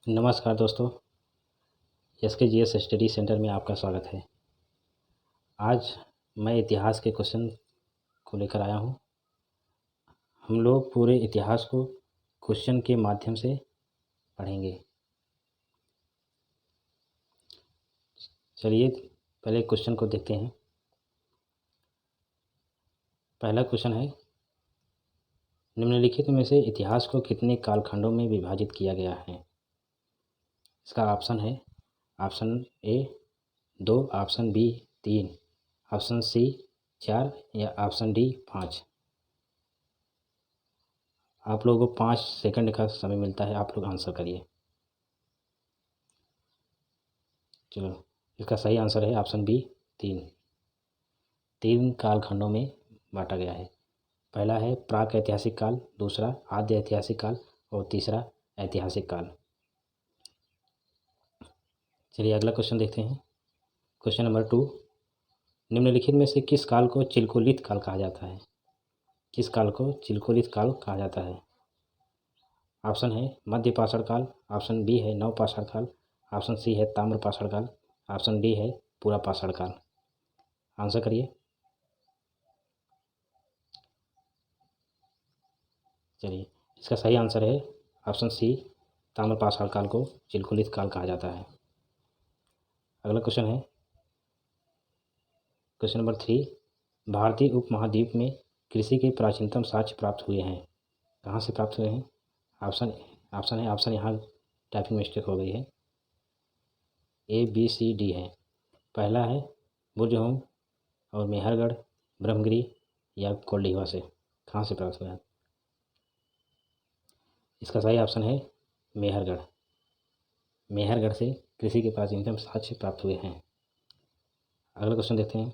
नमस्कार दोस्तों, SKGS study centre में आपका स्वागत है। आज मैं इतिहास के क्वेश्चन को लेकर आया हूँ। हम लोग पूरे इतिहास को क्वेश्चन के माध्यम से पढ़ेंगे। चलिए पहले क्वेश्चन को देखते हैं। पहला क्वेश्चन है, निम्नलिखित में से इतिहास को कितने कालखंडों में विभाजित किया गया है? इसका ऑप्शन है option A 2, option B 3, option C 4 या ऑप्शन डी 5। आप लोगों को 5 सेकंड का समय मिलता है, आप लोग आंसर करिए। चलो, इसका सही आंसर है ऑप्शन बी 3 कालखंडों में बांटा गया है। पहला है प्राक ऐतिहासिक काल, दूसरा आद्य ऐतिहासिक काल और तीसरा ऐतिहासिक काल। चलिए अगला क्वेश्चन देखते हैं। क्वेश्चन नंबर 2, निम्नलिखित में से किस काल को चिलकोलित काल कहा जाता है? किस काल को चिलकोलित काल कहा जाता है? ऑप्शन है मध्य पाषाण काल, ऑप्शन बी है नव पाषाण काल, ऑप्शन सी है ताम्र पाषाण काल, ऑप्शन डी है पूरा पाषाण काल। आंसर करिए। चलिए, इसका सही आंसर है ऑप्शन सी, ताम्र पाषाण काल को चिलकोलित काल कहा जाता है। अगला क्वेश्चन है क्वेश्चन नंबर 3, भारतीय उपमहाद्वीप में कृषि के प्राचीनतम साक्ष्य प्राप्त हुए हैं। कहाँ से प्राप्त हुए हैं? ऑप्शन यहाँ टाइपिंग मिस्टेक हो गई है। ए बी सी डी है। पहला है बुर्जहोम और मेहरगढ़, ब्रह्मगिरी या कोल्डीवा से। कहाँ से प्राप्त हुआ है? इसका सही ऑप्शन है मेहरगढ़। मेहरगढ़ से कृषि के प्राचीनतम साक्ष्य प्राप्त हुए हैं। अगला क्वेश्चन देखते हैं।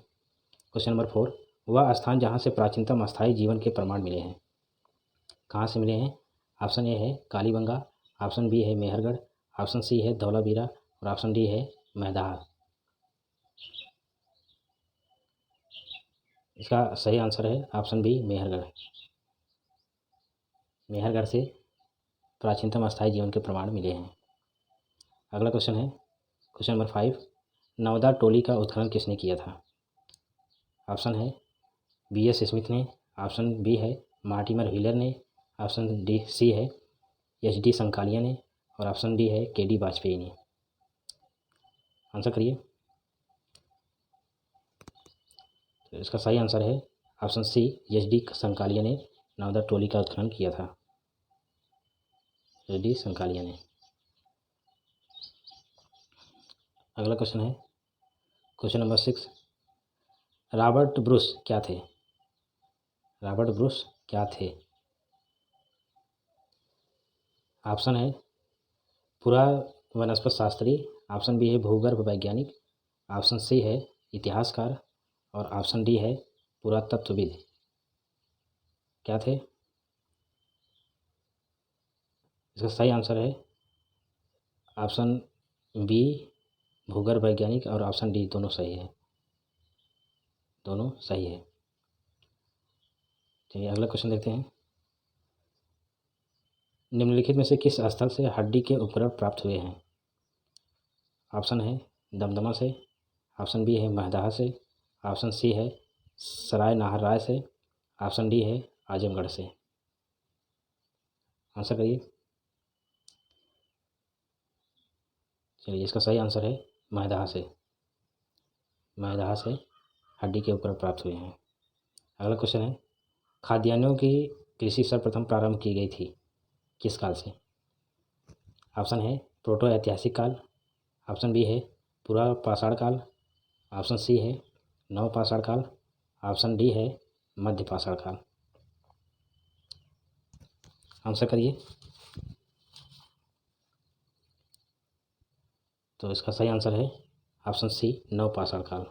क्वेश्चन नंबर 4, वह स्थान जहाँ से प्राचीनतम अस्थायी जीवन के प्रमाण मिले हैं। कहाँ से मिले हैं? ऑप्शन ए है कालीबंगा, ऑप्शन बी है मेहरगढ़, ऑप्शन सी है धौलावीरा और ऑप्शन डी है मैदाह। इसका सही आंसर है ऑप्शन बी मेहरगढ़। मेहरगढ़ से प्राचीनतम अस्थायी जीवन के प्रमाण मिले हैं। अगला क्वेश्चन है क्वेश्चन नंबर 5, नवदा टोली का उत्खनन किसने किया था? ऑप्शन है BS स्मिथ ने, ऑप्शन बी है मार्टिमर व्हीलर ने, ऑप्शन डी सी है HD संकालिया ने और ऑप्शन डी है KD वाजपेयी ने। आंसर करिए। तो इसका सही आंसर है ऑप्शन सी, HD संकालिया ने नवदा टोली का उत्खनन किया था। HD संकालिया ने। अगला क्वेश्चन है क्वेश्चन नंबर 6, रॉबर्ट ब्रूस क्या थे? रॉबर्ट ब्रूस क्या थे? ऑप्शन है पूरा वनस्पति शास्त्री, ऑप्शन बी है भूगर्भ वैज्ञानिक, ऑप्शन सी है इतिहासकार और ऑप्शन डी है पुरातत्वविद। क्या थे? इसका सही आंसर है ऑप्शन बी भूगर्भ वैज्ञानिक और ऑप्शन डी दोनों सही है। दोनों सही है। चलिए अगला क्वेश्चन देखते हैं। निम्नलिखित में से किस स्थल से हड्डी के उपकरण प्राप्त हुए हैं? ऑप्शन है दमदमा से, ऑप्शन बी है महदाह से, ऑप्शन सी है सराय नाहरराय से, ऑप्शन डी है आजमगढ़ से। आंसर करिए। चलिए, इसका सही आंसर है महदाह से। महदाह से हड्डी के उपकरण प्राप्त हुए हैं। अगला क्वेश्चन है, खाद्यान्नों की कृषि सर्वप्रथम प्रारंभ की गई थी किस काल से? ऑप्शन है प्रोटो ऐतिहासिक काल, ऑप्शन बी है पूरा पाषाण काल, ऑप्शन सी है नव पाषाण काल, ऑप्शन डी है मध्य पाषाण काल। आंसर करिए। तो इसका सही आंसर है ऑप्शन सी नव पाषाण काल।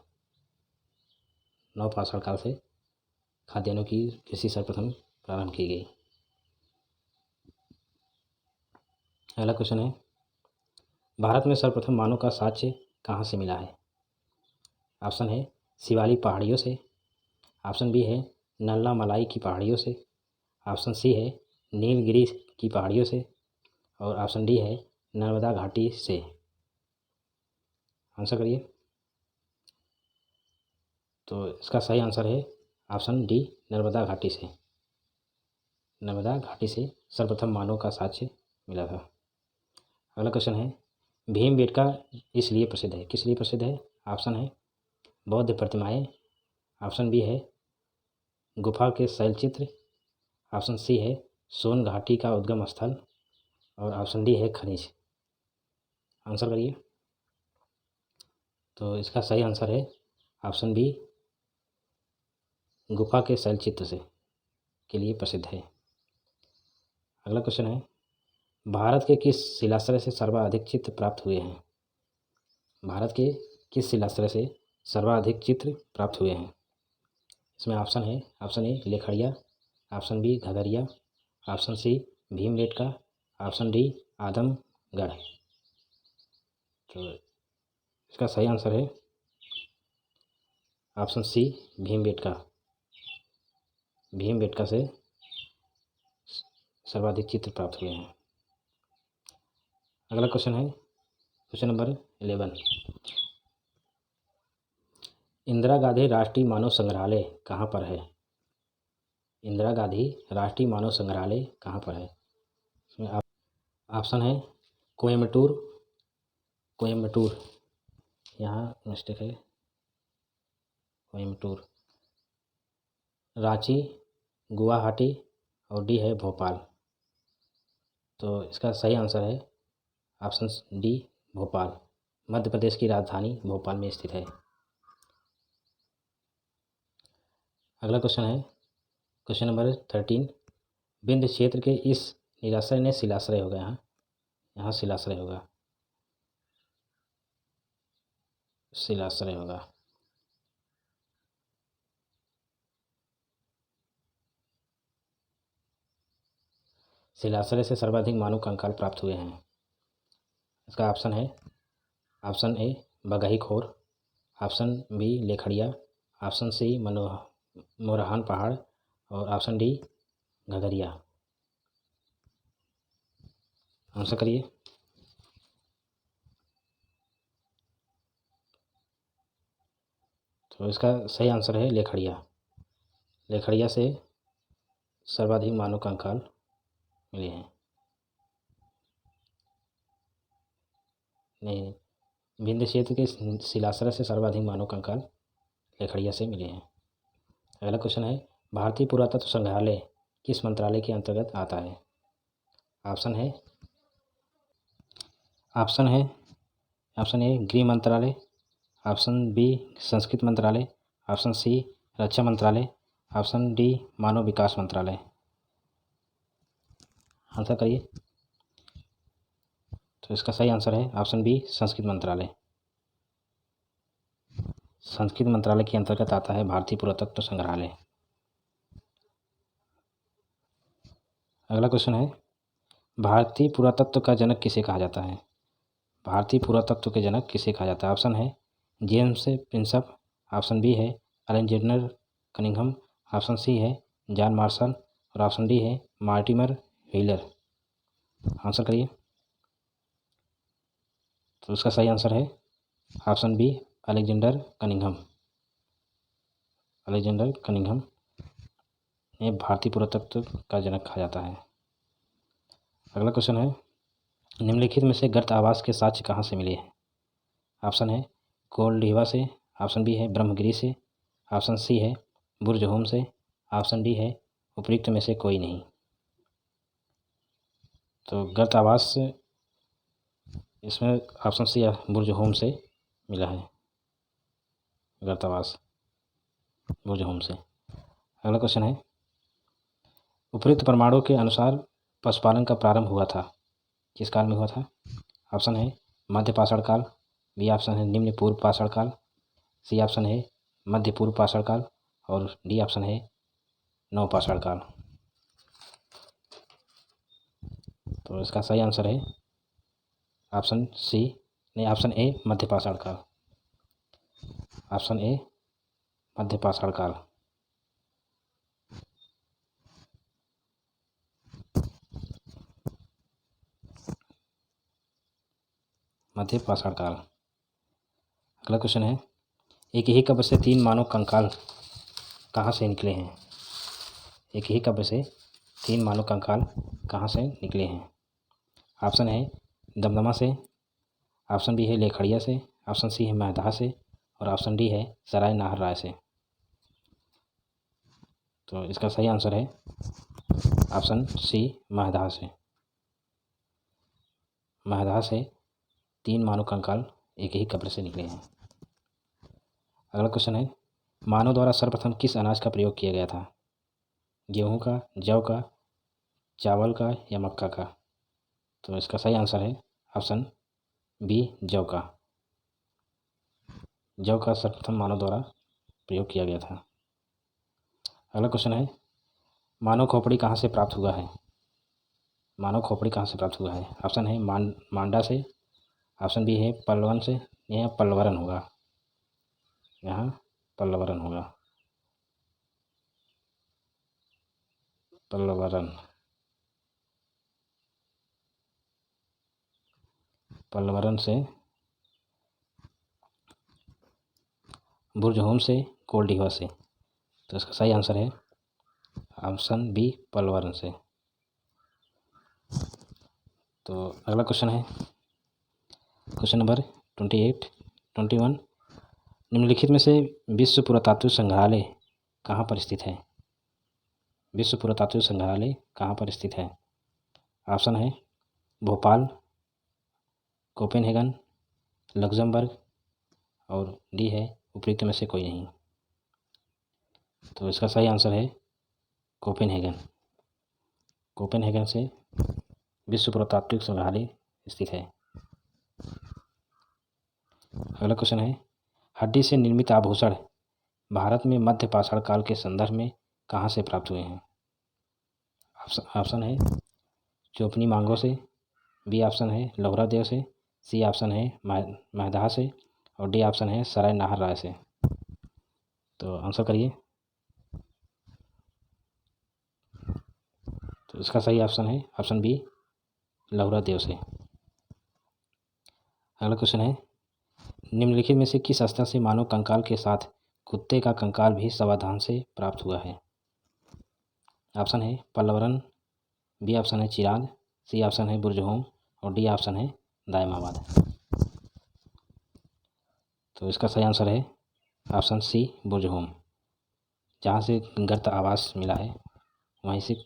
नव पाषाण काल से खाद्यान्नों की कृषि सर्वप्रथम प्रारंभ की गई। अगला क्वेश्चन है, भारत में सर्वप्रथम मानव का साक्ष्य कहाँ से मिला है? ऑप्शन है शिवालिक पहाड़ियों से, ऑप्शन बी है नल्ला मलाई की पहाड़ियों से, ऑप्शन सी है नीलगिरी की पहाड़ियों से और ऑप्शन डी है नर्मदा घाटी से। आंसर करिए। तो इसका सही आंसर है ऑप्शन डी, नर्मदा घाटी से। नर्मदा घाटी से सर्वप्रथम मानव का साक्ष्य मिला था। अगला क्वेश्चन है, भीमबेटका इसलिए प्रसिद्ध है, किस लिए प्रसिद्ध है? ऑप्शन है बौद्ध प्रतिमाएं, ऑप्शन बी है गुफा के शैलचित्र, ऑप्शन सी है सोन घाटी का उद्गम स्थल, और ऑप्शन डी है खनिज। आंसर करिए। तो इसका सही आंसर है ऑप्शन बी, गुफा के शैलचित्र से के लिए प्रसिद्ध है। अगला क्वेश्चन है, भारत के किस शिलाश्रय से सर्वाधिक चित्र प्राप्त हुए हैं? भारत के किस शिलाश्रय से सर्वाधिक चित्र प्राप्त हुए हैं? इसमें ऑप्शन है, option A Lekhahia, option B Ghaghria, option C Bhimbetka, option D Adamgarh. तो इसका सही आंसर है ऑप्शन सी भीमबेटका। भीमबेटका से सर्वाधिक चित्र प्राप्त हुए हैं। अगला क्वेश्चन है क्वेश्चन नंबर 11, इंदिरा गांधी राष्ट्रीय मानव संग्रहालय कहाँ पर है? इंदिरा गांधी राष्ट्रीय मानव संग्रहालय कहाँ पर है? इसमें ऑप्शन है कोयम्बटूर, कोयम्बटूर, यहाँ मिस्टेक है, कोयम्बटूर, रांची, गुवाहाटी, और डी है भोपाल। तो इसका सही आंसर है ऑप्शन डी भोपाल। मध्य प्रदेश की राजधानी भोपाल में स्थित है। अगला क्वेश्चन है क्वेश्चन नंबर 13, विंध्य क्षेत्र के इस निराश्रय ने शिलाश्रय होगा, यहाँ शिलाश्रय होगा, शिलाश्रय होगा। शिलाश्रय से सर्वाधिक मानव कंकाल प्राप्त हुए हैं। इसका ऑप्शन है ऑप्शन ए बगही खोर, ऑप्शन बी लेखड़िया, ऑप्शन सी मोरहान पहाड़, और ऑप्शन डी घगरिया। आंसर करिए। तो इसका सही आंसर है लेखड़िया। लेखड़िया से सर्वाधिक मानव कंकाल मिले हैं। नहीं, विंध्य क्षेत्र के शिलाश्रय से सर्वाधिक मानव कंकाल लेखड़िया से मिले हैं। अगला क्वेश्चन है, भारतीय पुरातत्व संग्रहालय किस मंत्रालय के अंतर्गत आता है? ऑप्शन है ऑप्शन ए गृह मंत्रालय, ऑप्शन बी संस्कृति मंत्रालय, ऑप्शन सी रक्षा मंत्रालय, ऑप्शन डी मानव विकास मंत्रालय। आंसर करिए। तो इसका सही आंसर है ऑप्शन बी संस्कृति मंत्रालय। संस्कृति मंत्रालय के अंतर्गत आता है भारतीय पुरातत्व संग्रहालय। अगला क्वेश्चन है, भारतीय पुरातत्व का जनक किसे कहा जाता है? भारतीय पुरातत्व के जनक किसे कहा जाता है? ऑप्शन है जेम्स प्रिंसप, ऑप्शन बी है अलेक्जेंडर कनिंघम, ऑप्शन सी है जॉन मार्शल, और ऑप्शन डी है मार्टिमर व्हीलर। आंसर करिए। तो इसका सही आंसर है option B Alexander Cunningham. Alexander Cunningham ने भारतीय पुरातत्व का जनक कहा जाता है। अगला क्वेश्चन है, निम्नलिखित में से गर्त आवास के साक्ष्य कहाँ से मिले हैं? ऑप्शन है कोलडीवा से, ऑप्शन बी है ब्रह्मगिरी से, ऑप्शन सी है बुर्ज होम से, ऑप्शन डी है उपयुक्त में से कोई नहीं। तो गर्त आवास इसमें ऑप्शन सी बुर्ज होम से मिला है, गर्त आवास बुर्ज होम से। अगला क्वेश्चन है, उपयुक्त प्रमाणों के अनुसार पशुपालन का प्रारंभ हुआ था, किस काल में हुआ था? ऑप्शन है मध्य पाषाण काल, बी ऑप्शन है निम्न पूर्व पाषाण काल, सी ऑप्शन है मध्य पूर्व पाषाण काल, और डी ऑप्शन है नव पाषाण काल। तो इसका सही आंसर है ऑप्शन सी, नहीं ऑप्शन ए मध्य पाषाण काल। ऑप्शन ए मध्य पाषाण काल। मध्य पाषाण काल। अगला क्वेश्चन है, एक ही कब्र से 3 मानव कंकाल कहाँ से निकले हैं? एक ही कब्र से 3 मानव कंकाल कहाँ से निकले हैं? ऑप्शन है दमदमा से, ऑप्शन बी है लेखड़िया से, ऑप्शन सी है महदहा से और ऑप्शन डी है सराय नाहरराय से। तो इसका सही आंसर है ऑप्शन सी महदहा से। महदहा से 3 मानव कंकाल एक ही कब्र से निकले हैं। अगला क्वेश्चन है, मानव द्वारा सर्वप्रथम किस अनाज का प्रयोग किया गया था? गेहूं का, जौ का, चावल का या मक्का का? तो इसका सही आंसर है ऑप्शन बी जौ का। जौ का सर्वप्रथम मानव द्वारा प्रयोग किया गया था। अगला क्वेश्चन है, मानव खोपड़ी कहाँ से प्राप्त हुआ है? मानव खोपड़ी कहाँ से प्राप्त हुआ है? ऑप्शन है मांडा से, ऑप्शन बी है पल्लवन से, यह पल्लवरन होगा, यहाँ पल्लवरन होगा, पल्लवरन, पल्लवरन से, बुरजहोम से, कोल्डिवा से। तो इसका सही आंसर है ऑप्शन बी पल्लवरन से। तो अगला क्वेश्चन है क्वेश्चन नंबर 21। निम्नलिखित में से विश्व पुरातात्विक संग्रहालय कहाँ पर स्थित है? विश्व पुरातात्विक संग्रहालय कहाँ पर स्थित है? ऑप्शन है भोपाल, कोपेनहेगन, लग्जमबर्ग और डी है उपयुक्त में से कोई नहीं। तो इसका सही आंसर है कोपेनहेगन। कोपेनहेगन से विश्व पुरातात्विक संग्रहालय स्थित है। अगला क्वेश्चन है, हड्डी से निर्मित आभूषण भारत में मध्य पाषाण काल के संदर्भ में कहाँ से प्राप्त हुए हैं? ऑप्शन है चोपनी मांगो से, बी ऑप्शन है लोहरा देव से, सी ऑप्शन है महदहा से और डी ऑप्शन है सराय नाहरराय से। तो आंसर करिए। तो इसका सही ऑप्शन है ऑप्शन बी लोहरा देव से। अगला क्वेश्चन है, निम्नलिखित में से किस स्थल से मानव कंकाल के साथ कुत्ते का कंकाल भी सावधान से प्राप्त हुआ है? ऑप्शन है पल्लवरन, बी ऑप्शन है चिराग, सी ऑप्शन है बुरजहोम और डी ऑप्शन है दायमाबाद। तो इसका सही आंसर है ऑप्शन सी बुरजहोम। जहाँ से गर्त आवास मिला है वहीं से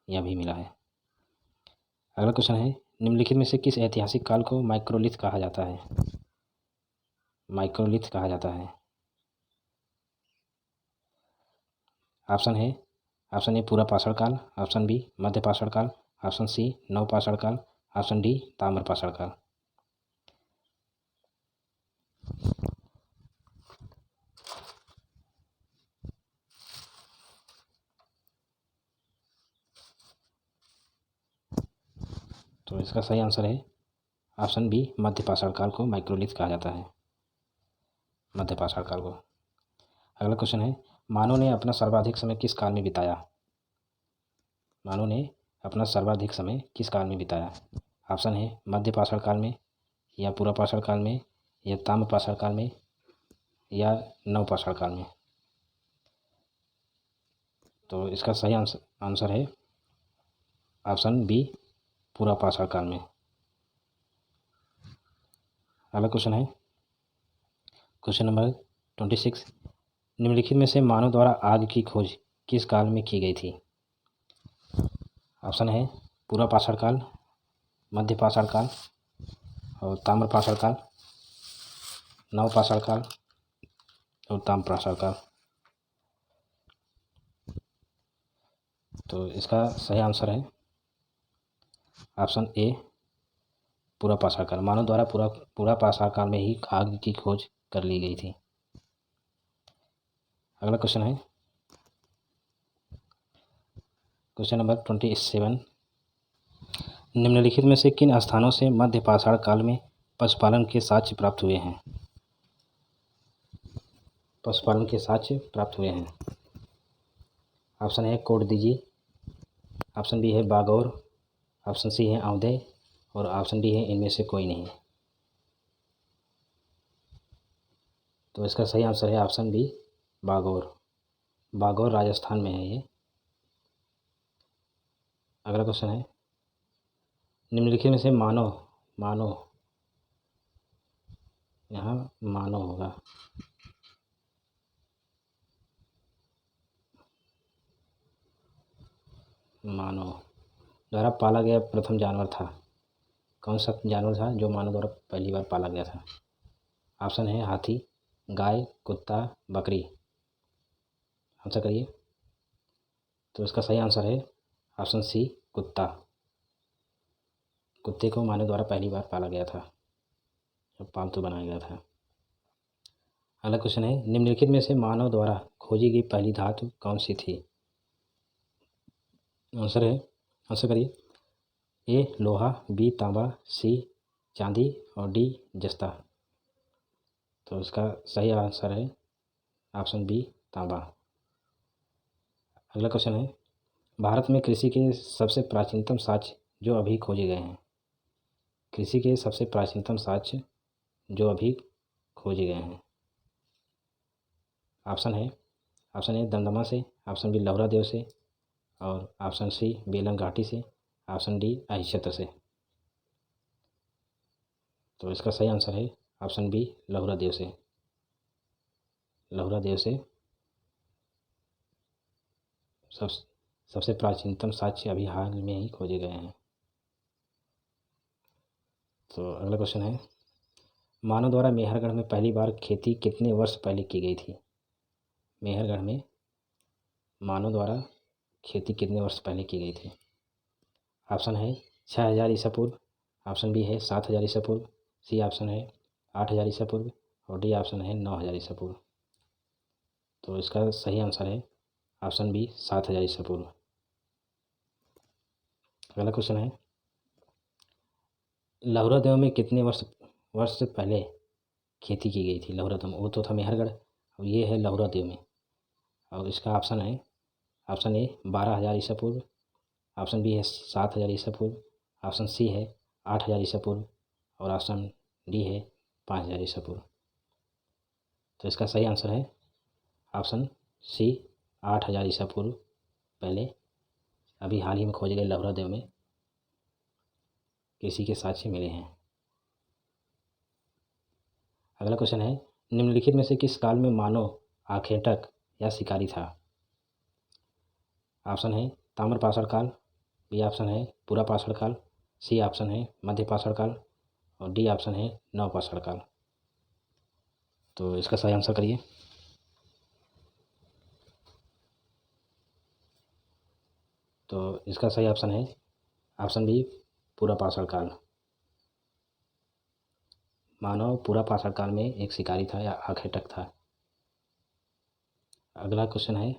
यह भी मिला है। अगला क्वेश्चन है, निम्नलिखित में से किस ऐतिहासिक काल को माइक्रोलिथ कहा जाता है? माइक्रोलिथ कहा जाता है। ऑप्शन ए पूरा पाषाण काल, ऑप्शन बी मध्य पाषाण काल, ऑप्शन सी नव पाषाण काल, ऑप्शन डी ताम्र पाषाण काल। तो इसका सही आंसर है ऑप्शन बी मध्य पाषाण काल को माइक्रोलिथ कहा जाता है, मध्य पाषाण काल को। अगला क्वेश्चन है, मानव ने अपना सर्वाधिक समय किस काल में बिताया? मानव ने अपना सर्वाधिक समय किस काल में बिताया? ऑप्शन है मध्य पाषाण काल में या पूरा पाषाण काल में या ताम्र पाषाण काल में या नव पाषाण काल में। तो इसका सही आंसर है ऑप्शन बी पूरा पाषाण काल में। अगला क्वेश्चन है क्वेश्चन नंबर 26। निम्नलिखित में से मानव द्वारा आग की खोज किस काल में की गई थी? ऑप्शन है पूरा पाषाण काल, मध्य पाषाण काल और ताम्र पाषाण काल, नव पाषाण काल और ताम्र पाषाण काल। तो इसका सही आंसर है ऑप्शन ए पूरा पाषाण काल। मानव द्वारा पूरा पाषाण काल में ही आग की खोज कर ली गई थी। अगला क्वेश्चन है क्वेश्चन नंबर 27। निम्नलिखित में से किन स्थानों से मध्य पाषाण काल में पशुपालन के साक्ष्य प्राप्त हुए हैं? पशुपालन के साक्ष्य प्राप्त हुए हैं। ऑप्शन है कोटदीजी, ऑप्शन बी है बागौर, ऑप्शन सी है औंधे और ऑप्शन डी है इनमें से कोई नहीं। तो इसका सही आंसर है ऑप्शन बी, बागौर। बागौर राजस्थान में है ये। अगला क्वेश्चन है, निम्नलिखित में से मानव मानव यहाँ मानव होगा। मानव द्वारा पाला गया प्रथम जानवर था, कौन सा जानवर था जो मानव द्वारा पहली बार पाला गया था? ऑप्शन है हाथी, गाय, कुत्ता, बकरी। आंसर करिए। तो इसका सही आंसर है ऑप्शन सी, कुत्ता। कुत्ते को मानव द्वारा पहली बार पाला गया था, जब पालतू बनाया गया था। अगला क्वेश्चन है, निम्नलिखित में से मानव द्वारा खोजी गई पहली धातु कौन सी थी? आंसर करिए। ए लोहा, बी तांबा, सी चांदी और डी जस्ता। तो इसका सही आंसर है ऑप्शन बी, तांबा। अगला क्वेश्चन है, भारत में कृषि के सबसे प्राचीनतम साक्ष्य जो अभी खोजे गए हैं। कृषि के सबसे प्राचीनतम साक्ष्य जो अभी खोजे गए हैं। ऑप्शन ए दमदमा से, ऑप्शन बी लौरा देव से, और ऑप्शन सी बेलम घाटी से, ऑप्शन डी अहिच्छत्र से। तो इसका सही आंसर है ऑप्शन बी, लौरा देव से। लौरा देव से सबसे प्राचीनतम साक्ष्य अभी हाल में ही खोजे गए हैं। तो अगला क्वेश्चन है, मानव द्वारा मेहरगढ़ में पहली बार खेती कितने वर्ष पहले की गई थी? मेहरगढ़ में मानव द्वारा खेती कितने वर्ष पहले की गई थी? ऑप्शन है 6000 ईसा पूर्व, ऑप्शन बी है 7000 ईसा पूर्व, सी ऑप्शन है 8000 ईसा पूर्व और डी ऑप्शन है 9000 ईसा पूर्व। तो इसका सही आंसर है ऑप्शन बी, 7000 ईसा पूर्व। अगला क्वेश्चन है, लहुरा देव में कितने वर्ष पहले खेती की गई थी? लहुरा देव, वो तो था मेहरगढ़, और ये है लहुरा देव में। और इसका ऑप्शन है, ऑप्शन ए 12000 ईसा पूर्व, ऑप्शन बी है 7000 ईसा पूर्व, ऑप्शन सी है 8000 ईसा पूर्व और ऑप्शन डी है 5000 ईसा पूर्व। तो इसका सही आंसर है ऑप्शन सी, 8000 ईसा पूर्व पहले अभी हाल ही में खोजे गए लहुरा देव में कृषि के साक्ष्य मिले हैं। अगला क्वेश्चन है, निम्नलिखित में से किस काल में मानव आखेटक या शिकारी था? ऑप्शन है ताम्रपाषाण काल, बी ऑप्शन है पुरापाषाण काल, सी ऑप्शन है मध्यपाषाण काल और डी ऑप्शन है नवपाषाण काल। तो इसका सही आंसर करिए। तो इसका सही ऑप्शन है ऑप्शन बी, पुरापाषाण काल। मानव पुरापाषाण काल में एक शिकारी था या आखेटक था। अगला क्वेश्चन है,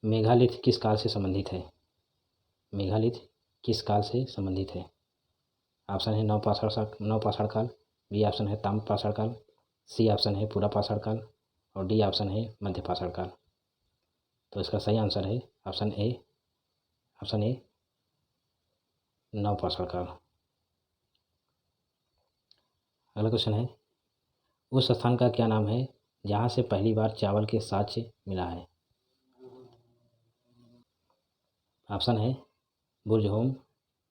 मेघालिथ किस काल से संबंधित है? मेघालिथ किस काल से संबंधित है? ऑप्शन है नवपाषाण काल, बी ऑप्शन है ताम्रपाषाण काल, सी ऑप्शन है पुरापाषाण काल और डी ऑप्शन है मध्यपाषाण काल। तो इसका सही आंसर है ऑप्शन ए नवपाषाण काल। अगला क्वेश्चन है, उस स्थान का क्या नाम है जहाँ से पहली बार चावल के साक्ष्य मिला है? ऑप्शन है बुर्ज होम,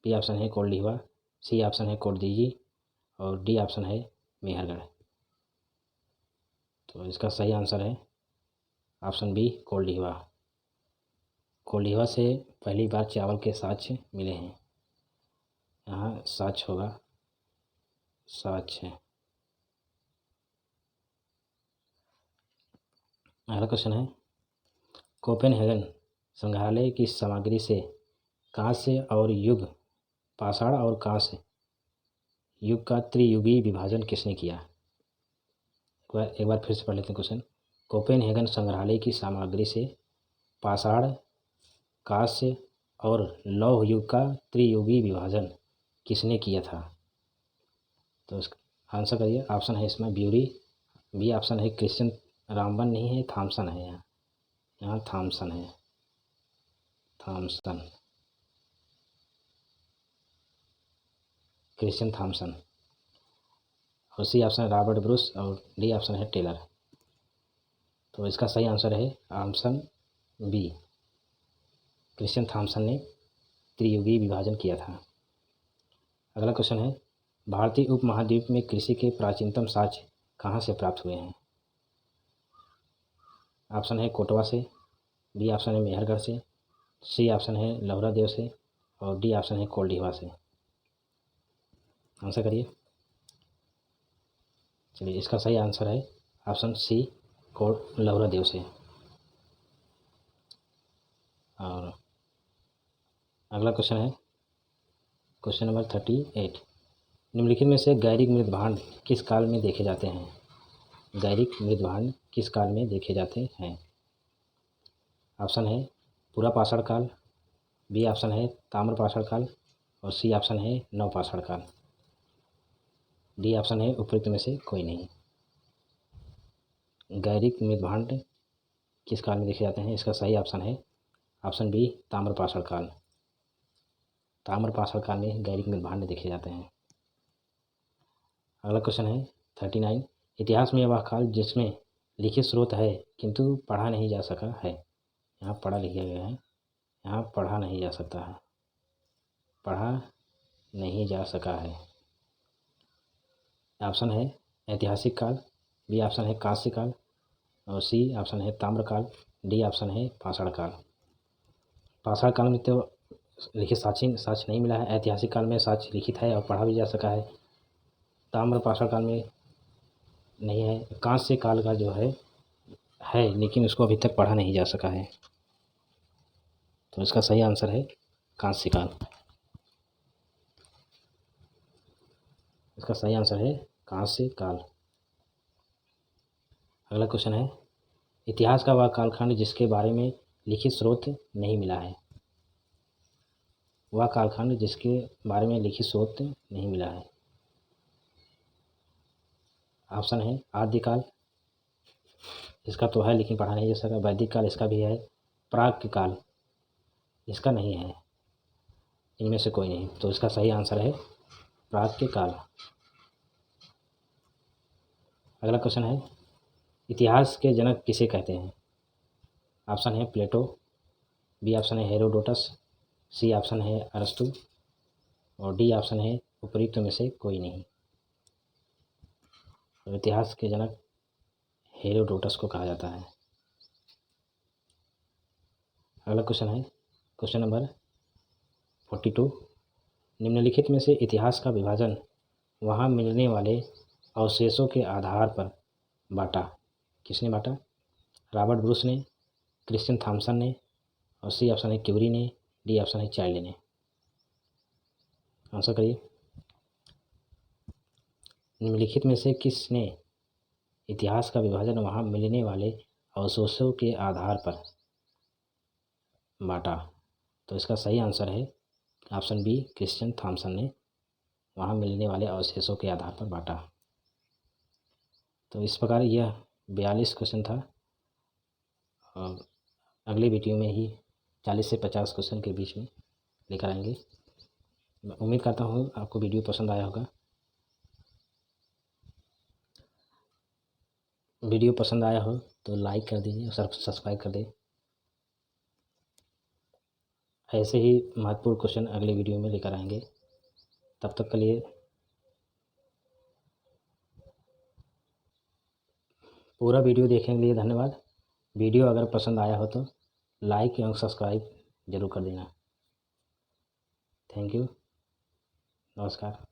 बी ऑप्शन है कोल्डिहवा, सी ऑप्शन है कोटदीजी और डी ऑप्शन है मेहरगढ़। तो इसका सही आंसर है ऑप्शन बी, कोल्डिहवा। कोल्डिहवा से पहली बार चावल के साक्ष्य मिले हैं। यहाँ साक्ष्य होगा, साक्ष्य। अगला क्वेश्चन है, कोपेनहेगन संग्रहालय की सामग्री से कांस्य और युग पाषाण और कांस्य युग का त्रियुगीय विभाजन किसने किया? एक बार फिर से पढ़ लेते हैं क्वेश्चन। कोपेनहेगन संग्रहालय की सामग्री से पाषाण, कांस्य और लौह युग का त्रियुगीय विभाजन किसने किया था? तो इसका आंसर करिए। ऑप्शन है इसमें ब्यूरी, बी ऑप्शन है क्रिश्चियन, रामबन नहीं है, थॉमसन है। यहाँ थॉमसन है, थॉमसन, क्रिश्चियन थॉमसन। और सी ऑप्शन है रॉबर्ट ब्रूस और डी ऑप्शन है टेलर। तो इसका सही आंसर है ऑप्शन बी, क्रिश्चियन थॉमसन ने त्रियुगीय विभाजन किया था। अगला क्वेश्चन है, भारतीय उपमहाद्वीप में कृषि के प्राचीनतम साक्ष्य कहाँ से प्राप्त हुए हैं? ऑप्शन है कोटवा से, बी ऑप्शन है मेहरगढ़ से, सी ऑप्शन है लौरा देव से और डी ऑप्शन है कोल्डीवा से। आंसर करिए। चलिए, इसका सही आंसर है ऑप्शन सी, लौरा देव से। और अगला क्वेश्चन है क्वेश्चन नंबर 38, निम्नलिखित में से गैरिक मृदभांड किस काल में देखे जाते हैं? गैरिक मृदभांड किस काल में देखे जाते हैं? ऑप्शन है पूरा पाषाण काल, बी ऑप्शन है ताम्र पाषाण काल और सी ऑप्शन है नव पाषाण काल। डी ऑप्शन है उपयुक्त में से कोई नहीं। गैरिक मृदभांड किस काल में देखे जाते हैं? इसका सही ऑप्शन है ऑप्शन बी, ताम्र पाषाण काल। ताम्र पाषाण काल में गैरिक मृदभांड देखे जाते हैं। अगला क्वेश्चन है 39, इतिहास में वह काल जिसमें लिखित स्रोत है किंतु पढ़ा नहीं जा सका है। यहाँ पढ़ा लिखा गया है, यहाँ पढ़ा नहीं जा सकता है, पढ़ा नहीं जा सका है। ऑप्शन है ऐतिहासिक काल, बी ऑप्शन है कांस्य काल और सी ऑप्शन है ताम्र काल, डी ऑप्शन है पाषाण काल। पाषाण काल में तो लिखित साक्ष्य नहीं मिला है, ऐतिहासिक काल में साक्ष्य लिखित है और पढ़ा भी जा सका है, ताम्र पाषाण काल में नहीं है, कांस्य काल का जो है लेकिन उसको अभी तक पढ़ा नहीं जा सका है। तो इसका सही आंसर है कांस्य काल। इसका सही आंसर है कांस्य काल। अगला क्वेश्चन है, इतिहास का वह कालखंड जिसके बारे में लिखित स्रोत नहीं मिला है। वह कालखंड जिसके बारे में लिखित स्रोत नहीं मिला है। ऑप्शन है आदिकाल, इसका तो है लेकिन पढ़ा नहीं जा सका, वैदिक काल इसका भी है, प्राग काल इसका नहीं है, इनमें से कोई नहीं। तो इसका सही आंसर है प्राग के काल। अगला क्वेश्चन है, इतिहास के जनक किसे कहते हैं? ऑप्शन है प्लेटो, बी ऑप्शन है हेरोडोटस, सी ऑप्शन है अरस्तु और डी ऑप्शन है उपयुक्त में से कोई नहीं। तो इतिहास के जनक हेरोडोटस को कहा जाता है। अगला क्वेश्चन है क्वेश्चन नंबर 42, निम्नलिखित में से इतिहास का विभाजन वहाँ मिलने वाले अवशेषों के आधार पर बांटा किसने बांटा? रॉबर्ट ब्रूस ने, क्रिश्चियन थॉमसन ने और सी ऑप्शन है क्यूरी ने, डी ऑप्शन है चाइल्ड ने। आंसर करिए। निम्नलिखित में से किसने इतिहास का विभाजन वहाँ मिलने वाले अवशेषों के आधार पर बांटा? तो इसका सही आंसर है ऑप्शन बी, क्रिश्चियन थॉमसन ने वहाँ मिलने वाले अवशेषों के आधार पर बांटा। तो इस प्रकार यह 42 क्वेश्चन था और अगले वीडियो में ही 40 से 50 क्वेश्चन के बीच में लेकर आएंगे। मैं उम्मीद करता हूँ आपको वीडियो पसंद आया होगा। वीडियो पसंद आया हो तो लाइक कर दीजिए और सब्सक्राइब कर दें। ऐसे ही महत्वपूर्ण क्वेश्चन अगले वीडियो में लेकर आएंगे। तब तक के लिए पूरा वीडियो देखने के लिए धन्यवाद। वीडियो अगर पसंद आया हो तो लाइक एवं सब्सक्राइब जरूर कर देना। थैंक यू, नमस्कार।